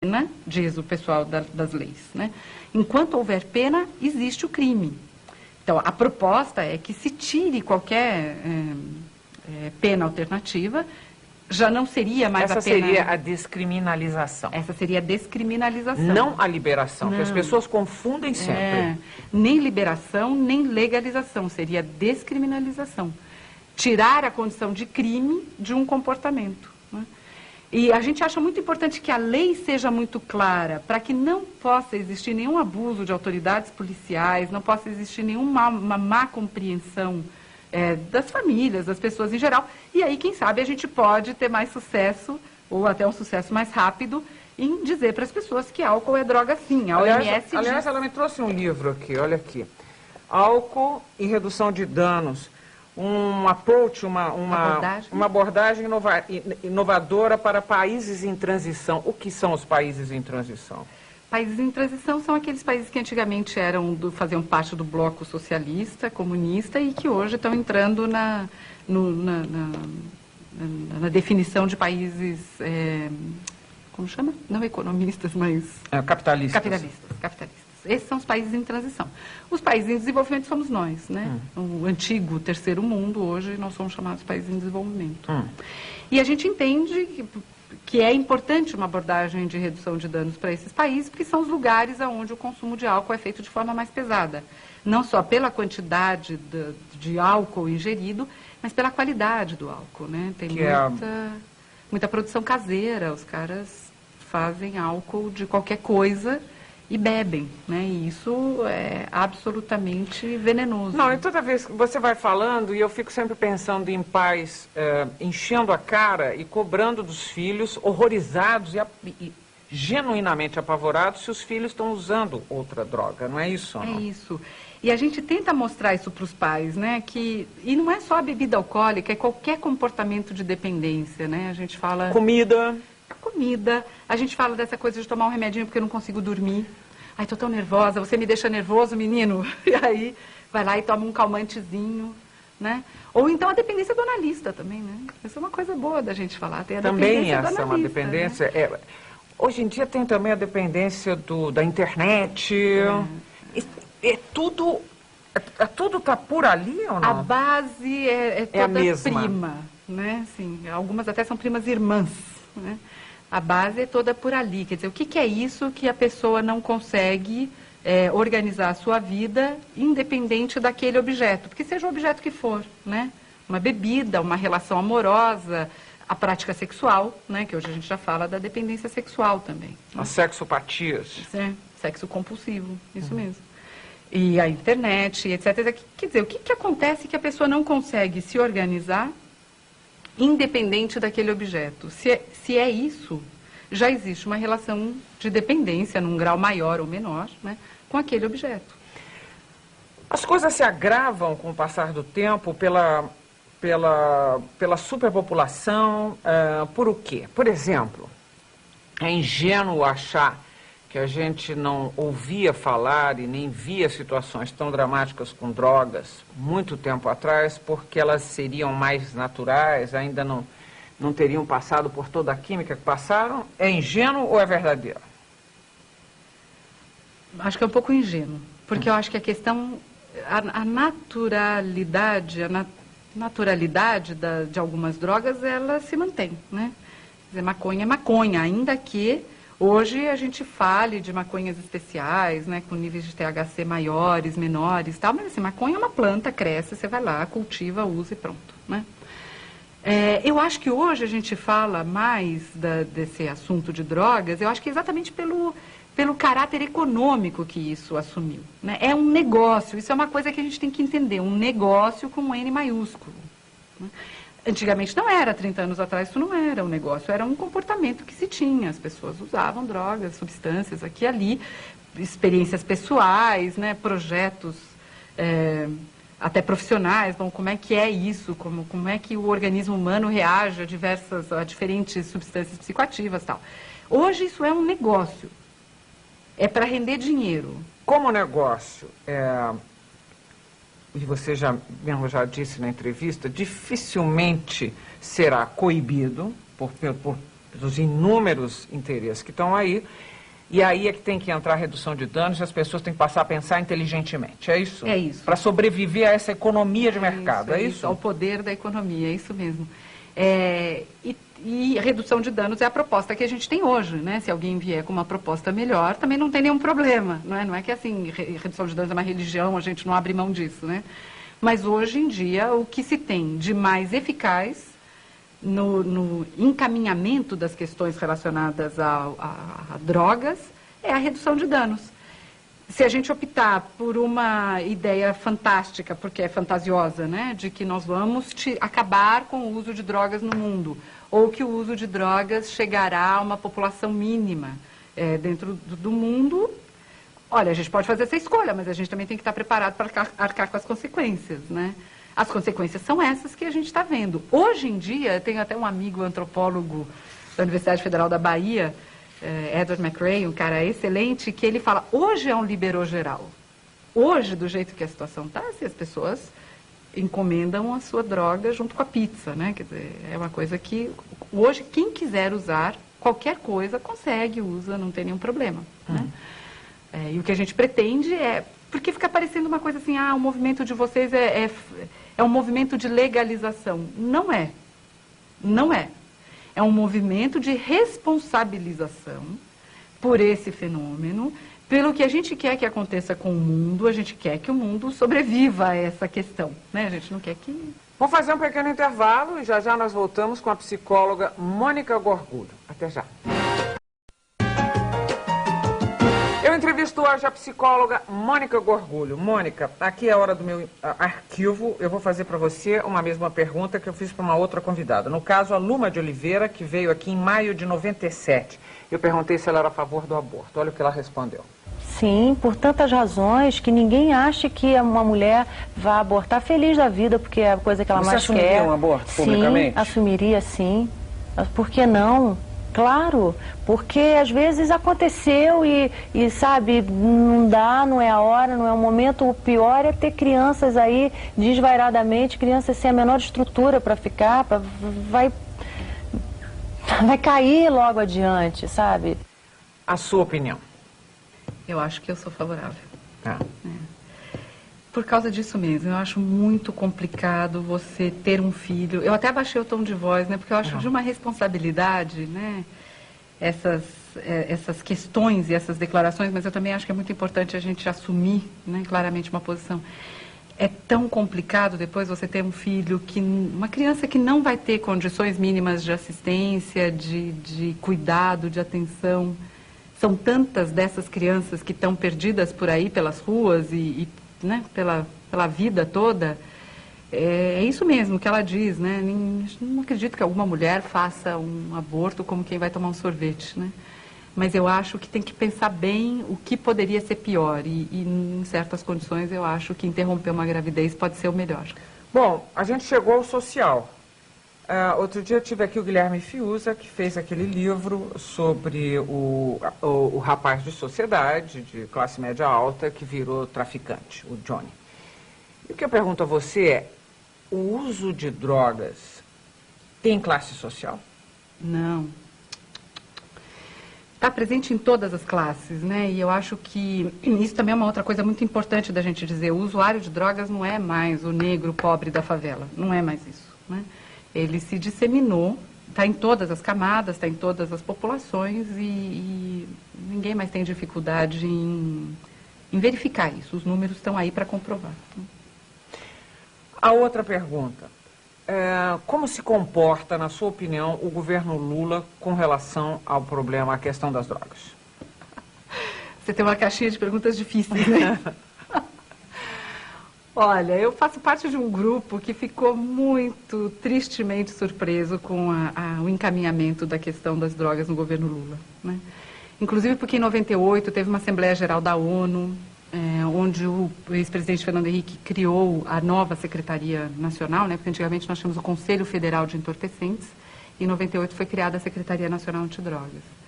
pena, diz o pessoal das leis, né? Enquanto houver pena, existe o crime. Então, a proposta é que se tire qualquer pena alternativa, já não seria mais Essa a pena... seria a descriminalização. Essa seria a descriminalização. Não a liberação, porque as pessoas confundem sempre. Nem liberação, nem legalização, seria descriminalização. Tirar a condição de crime de um comportamento, né? E a gente acha muito importante que a lei seja muito clara, para que não possa existir nenhum abuso de autoridades policiais, não possa existir nenhuma má compreensão das famílias, das pessoas em geral. E aí, quem sabe, a gente pode ter mais sucesso, ou até um sucesso mais rápido, em dizer para as pessoas que álcool é droga sim. A OMS aliás, ela me trouxe um livro aqui, olha aqui. Álcool e redução de danos. Um approach, uma abordagem inovadora para países em transição. O que são os países em transição? Países em transição são aqueles países que antigamente faziam parte do bloco socialista, comunista, e que hoje estão entrando na definição de países, como chama? Não economistas, mas... Capitalistas. Capitalistas. Esses são os países em transição. Os países em desenvolvimento somos nós, né? O antigo terceiro mundo, hoje nós somos chamados países em desenvolvimento. E a gente entende que é importante uma abordagem de redução de danos para esses países, porque são os lugares onde o consumo de álcool é feito de forma mais pesada. Não só pela quantidade de álcool ingerido, mas pela qualidade do álcool, né? Tem muita produção caseira, os caras fazem álcool de qualquer coisa e bebem, né? E isso é absolutamente venenoso. Não, e toda vez que você vai falando, e eu fico sempre pensando em pais enchendo a cara e cobrando dos filhos, horrorizados e genuinamente apavorados se os filhos estão usando outra droga, não é isso? Não? É isso. E a gente tenta mostrar isso para os pais, né? E não é só a bebida alcoólica, é qualquer comportamento de dependência, né? A gente fala... Comida, a gente fala dessa coisa de tomar um remedinho porque eu não consigo dormir. Ai, tô tão nervosa, você me deixa nervoso, menino. E aí, vai lá e toma um calmantezinho, né? Ou então a dependência do analista também, né? Isso é uma coisa boa da gente falar. Tem a também essa analista, é uma dependência. Né? Hoje em dia tem também a dependência da internet. Tudo tá por ali ou não? A base é toda a mesma. prima, né? Assim, algumas até são primas irmãs, né? A base é toda por ali. Quer dizer, o que é isso que a pessoa não consegue organizar a sua vida independente daquele objeto? Porque seja o objeto que for, né? Uma bebida, uma relação amorosa, a prática sexual, né? Que hoje a gente já fala da dependência sexual também. Né? As sexopatias. Sexo compulsivo, isso mesmo. E a internet, etc. Quer dizer, o que acontece que a pessoa não consegue se organizar independente daquele objeto? Se é isso, já existe uma relação de dependência, num grau maior ou menor, né, com aquele objeto. As coisas se agravam com o passar do tempo pela superpopulação, por o quê? Por exemplo, é ingênuo achar que a gente não ouvia falar e nem via situações tão dramáticas com drogas muito tempo atrás, porque elas seriam mais naturais, ainda não teriam passado por toda a química que passaram. É ingênuo ou é verdadeiro? Acho que é um pouco ingênuo, porque eu acho que a questão, a naturalidade de algumas drogas, ela se mantém, né? Quer dizer, maconha é maconha, ainda que hoje a gente fale de maconhas especiais, né, com níveis de THC maiores, menores e tal, mas assim, maconha é uma planta, cresce, você vai lá, cultiva, usa e pronto, né? Eu acho que hoje a gente fala mais desse assunto de drogas, eu acho que exatamente pelo caráter econômico que isso assumiu, né? É um negócio, isso é uma coisa que a gente tem que entender, um negócio com um N maiúsculo, né? Antigamente não era, 30 anos atrás isso não era um negócio, era um comportamento que se tinha, as pessoas usavam drogas, substâncias aqui e ali, experiências pessoais, né, projetos até profissionais, bom, como é que é isso, como é que o organismo humano reage a diferentes substâncias psicoativas e tal. Hoje isso é um negócio, é para render dinheiro. Como negócio, e você mesmo já disse na entrevista, dificilmente será coibido dos inúmeros interesses que estão aí. E aí é que tem que entrar a redução de danos e as pessoas têm que passar a pensar inteligentemente. É isso? É isso. Para sobreviver a essa economia de mercado. É isso? Ao poder da economia, é isso mesmo. E redução de danos é a proposta que a gente tem hoje, né? Se alguém vier com uma proposta melhor, também não tem nenhum problema, não é? Não é que assim, redução de danos é uma religião, a gente não abre mão disso, né? Mas hoje em dia, o que se tem de mais eficaz no encaminhamento das questões relacionadas a drogas é a redução de danos. Se a gente optar por uma ideia fantástica, porque é fantasiosa, né, de que nós vamos acabar com o uso de drogas no mundo, ou que o uso de drogas chegará a uma população mínima dentro do mundo, olha, a gente pode fazer essa escolha, mas a gente também tem que estar preparado para arcar com as consequências, né? As consequências são essas que a gente está vendo. Hoje em dia, tenho até um amigo antropólogo da Universidade Federal da Bahia, Edward McRae, um cara excelente, que ele fala, hoje é um liberou geral. Hoje, do jeito que a situação está, se as pessoas encomendam a sua droga junto com a pizza, né? Quer dizer, é uma coisa que hoje quem quiser usar qualquer coisa consegue, usa, não tem nenhum problema, né? E o que a gente pretende porque fica parecendo uma coisa assim, o movimento de vocês é um movimento de legalização. Não é. Não é. É um movimento de responsabilização por esse fenômeno, pelo que a gente quer que aconteça com o mundo, a gente quer que o mundo sobreviva a essa questão, né? A gente não quer que... Vamos fazer um pequeno intervalo e já já nós voltamos com a psicóloga Mônica Gorgulho. Até já. Eu entrevisto hoje a psicóloga Mônica Gorgulho. Mônica, aqui é a hora do meu arquivo. Eu vou fazer para você uma mesma pergunta que eu fiz para uma outra convidada. No caso, a Luma de Oliveira, que veio aqui em maio de 97. Eu perguntei se ela era a favor do aborto. Olha o que ela respondeu. Sim, por tantas razões que ninguém acha que uma mulher vá abortar feliz da vida, porque é a coisa que ela mais quer. Você assumiria um aborto publicamente? Sim, assumiria sim. Por que não? Claro, porque às vezes aconteceu e sabe, não dá, não é a hora, não é o momento. O pior é ter crianças aí desvairadamente, crianças sem a menor estrutura para ficar, vai cair logo adiante, sabe? A sua opinião? Eu acho que eu sou favorável. Por causa disso mesmo, eu acho muito complicado você ter um filho. Eu até abaixei o tom de voz, né? Porque eu acho de uma responsabilidade, né? Essas questões e essas declarações, mas eu também acho que é muito importante a gente assumir, né, claramente uma posição. É tão complicado depois você ter um filho, uma criança que não vai ter condições mínimas de assistência, de cuidado, de atenção. São tantas dessas crianças que estão perdidas por aí pelas ruas né, pela vida toda. É isso mesmo que ela diz, né? Não acredito que alguma mulher faça um aborto como quem vai tomar um sorvete, né? Mas eu acho que tem que pensar bem o que poderia ser pior e em certas condições eu acho que interromper uma gravidez pode ser o melhor. Bom, a gente chegou ao social. Outro dia eu tive aqui o Guilherme Fiuza, que fez aquele livro sobre o rapaz de sociedade, de classe média alta, que virou traficante, o Johnny. E o que eu pergunto a você é, o uso de drogas tem classe social? Não. Está presente em todas as classes, né? E eu acho que isso também é uma outra coisa muito importante da gente dizer. O usuário de drogas não é mais o negro pobre da favela. Não é mais isso, né? Ele se disseminou, está em todas as camadas, está em todas as populações e ninguém mais tem dificuldade em verificar isso. Os números estão aí para comprovar. A outra pergunta. Como se comporta, na sua opinião, o governo Lula com relação ao problema, à questão das drogas? Você tem uma caixinha de perguntas difíceis, né? Olha, eu faço parte de um grupo que ficou muito tristemente surpreso com o encaminhamento da questão das drogas no governo Lula, né? Inclusive porque em 98 teve uma Assembleia Geral da ONU, onde o ex-presidente Fernando Henrique criou a nova Secretaria Nacional, né? Porque antigamente nós tínhamos o Conselho Federal de Entorpecentes, e em 98 foi criada a Secretaria Nacional Antidrogas.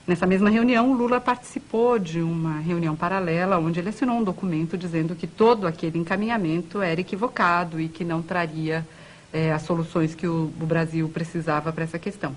Nessa mesma reunião, o Lula participou de uma reunião paralela, onde ele assinou um documento dizendo que todo aquele encaminhamento era equivocado e que não traria as soluções que o Brasil precisava para essa questão.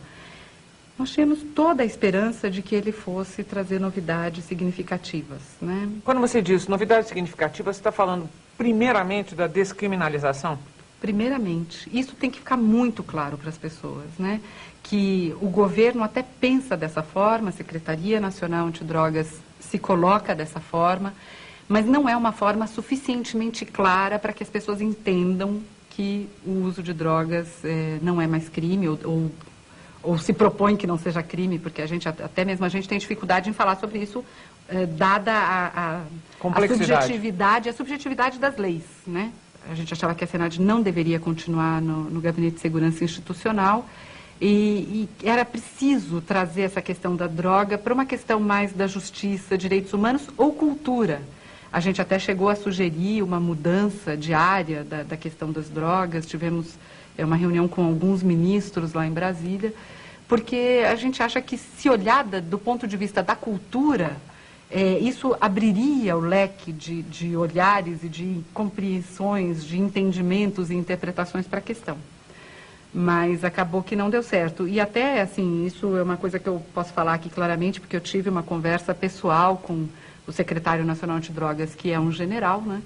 Nós tínhamos toda a esperança de que ele fosse trazer novidades significativas, né? Quando você diz novidades significativas, você está falando primeiramente da descriminalização? Primeiramente, isso tem que ficar muito claro para as pessoas, né? Que o governo até pensa dessa forma, a Secretaria Nacional Antidrogas se coloca dessa forma, mas não é uma forma suficientemente clara para que as pessoas entendam que o uso de drogas não é mais crime ou se propõe que não seja crime, porque até mesmo a gente tem dificuldade em falar sobre isso, dada a subjetividade das leis, né? A gente achava que a Senad não deveria continuar no Gabinete de Segurança Institucional e era preciso trazer essa questão da droga para uma questão mais da justiça, direitos humanos ou cultura. A gente até chegou a sugerir uma mudança de área da questão das drogas, tivemos uma reunião com alguns ministros lá em Brasília, porque a gente acha que, se olhada do ponto de vista da cultura, isso abriria o leque de olhares e de compreensões, de entendimentos e interpretações para a questão. Mas acabou que não deu certo. E até, assim, isso é uma coisa que eu posso falar aqui claramente, porque eu tive uma conversa pessoal com o secretário nacional antidrogas, que é um general, né?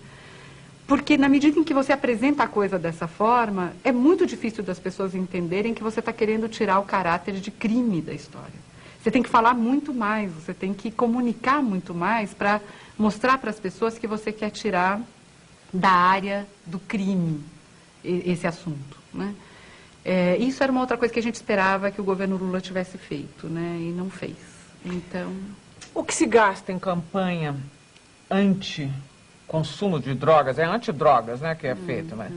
Porque na medida em que você apresenta a coisa dessa forma, é muito difícil das pessoas entenderem que você está querendo tirar o caráter de crime da história. Você tem que falar muito mais, você tem que comunicar muito mais para mostrar para as pessoas que você quer tirar da área do crime esse assunto, né? Isso era uma outra coisa que a gente esperava que o governo Lula tivesse feito, né? E não fez. Então... O que se gasta em campanha anti-consumo de drogas, é antidrogas, né, que é feito, né?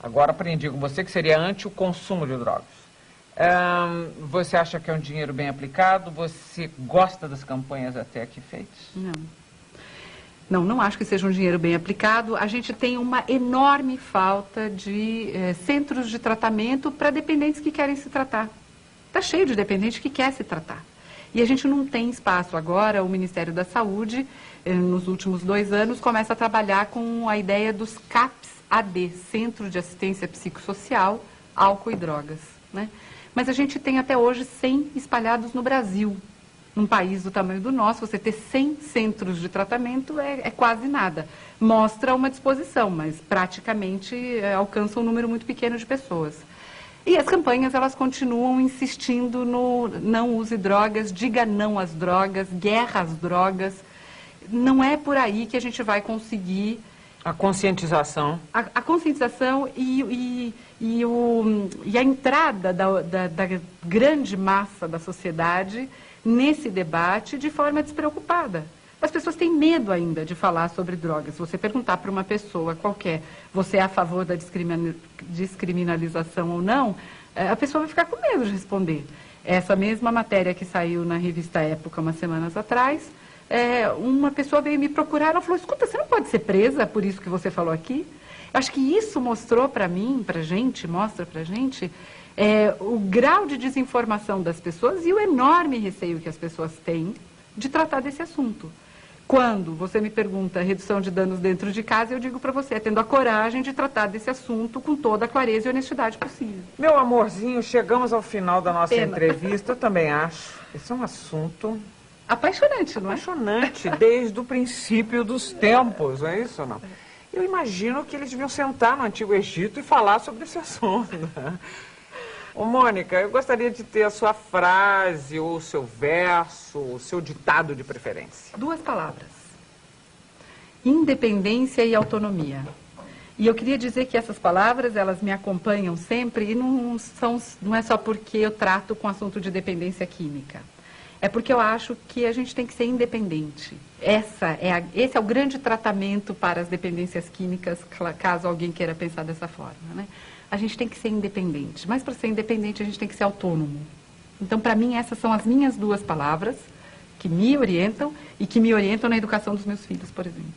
Agora aprendi com você que seria anti o consumo de drogas. Você acha que é um dinheiro bem aplicado? Você gosta das campanhas até aqui feitas? Não acho que seja um dinheiro bem aplicado. A gente tem uma enorme falta de centros de tratamento para dependentes que querem se tratar. Está cheio de dependente que quer se tratar. E a gente não tem espaço agora. O Ministério da Saúde, nos últimos 2 anos, começa a trabalhar com a ideia dos CAPS-AD, Centro de Assistência Psicossocial, Álcool e Drogas, né? Mas a gente tem até hoje 100 espalhados no Brasil. Num país do tamanho do nosso, você ter 100 centros de tratamento é quase nada. Mostra uma disposição, mas praticamente alcança um número muito pequeno de pessoas. E as campanhas, elas continuam insistindo no não use drogas, diga não às drogas, guerra às drogas. Não é por aí que a gente vai conseguir... A conscientização. A conscientização e a entrada da grande massa da sociedade nesse debate de forma despreocupada. As pessoas têm medo ainda de falar sobre drogas. Se você perguntar para uma pessoa qualquer, você é a favor da descriminalização ou não, a pessoa vai ficar com medo de responder. Essa mesma matéria que saiu na revista Época umas semanas atrás, uma pessoa veio me procurar, ela falou, escuta, você não pode ser presa por isso que você falou aqui? Eu acho que isso mostrou para mim, mostra para a gente, o grau de desinformação das pessoas e o enorme receio que as pessoas têm de tratar desse assunto. Quando você me pergunta redução de danos dentro de casa, eu digo para você, tendo a coragem de tratar desse assunto com toda a clareza e honestidade possível. Meu amorzinho, chegamos ao final da nossa entrevista. Eu também acho. Esse é um assunto... apaixonante, não é? Apaixonante, desde o princípio dos tempos, não é isso ou não? Eu imagino que eles deviam sentar no Antigo Egito e falar sobre esse assunto, né? Ô, Mônica, eu gostaria de ter a sua frase, ou o seu verso, o seu ditado de preferência. 2 palavras. Independência e autonomia. E eu queria dizer que essas palavras, elas me acompanham sempre e não é só porque eu trato com assunto de dependência química. É porque eu acho que a gente tem que ser independente. Esse é o grande tratamento para as dependências químicas, caso alguém queira pensar dessa forma, né? A gente tem que ser independente, mas para ser independente a gente tem que ser autônomo. Então, para mim, essas são as minhas 2 palavras que me orientam e que me orientam na educação dos meus filhos, por exemplo.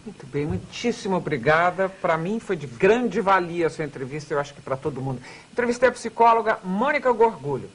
Muito bem, muitíssimo obrigada. Para mim foi de grande valia a sua entrevista, eu acho que para todo mundo. Entrevistei a psicóloga Mônica Gorgulho.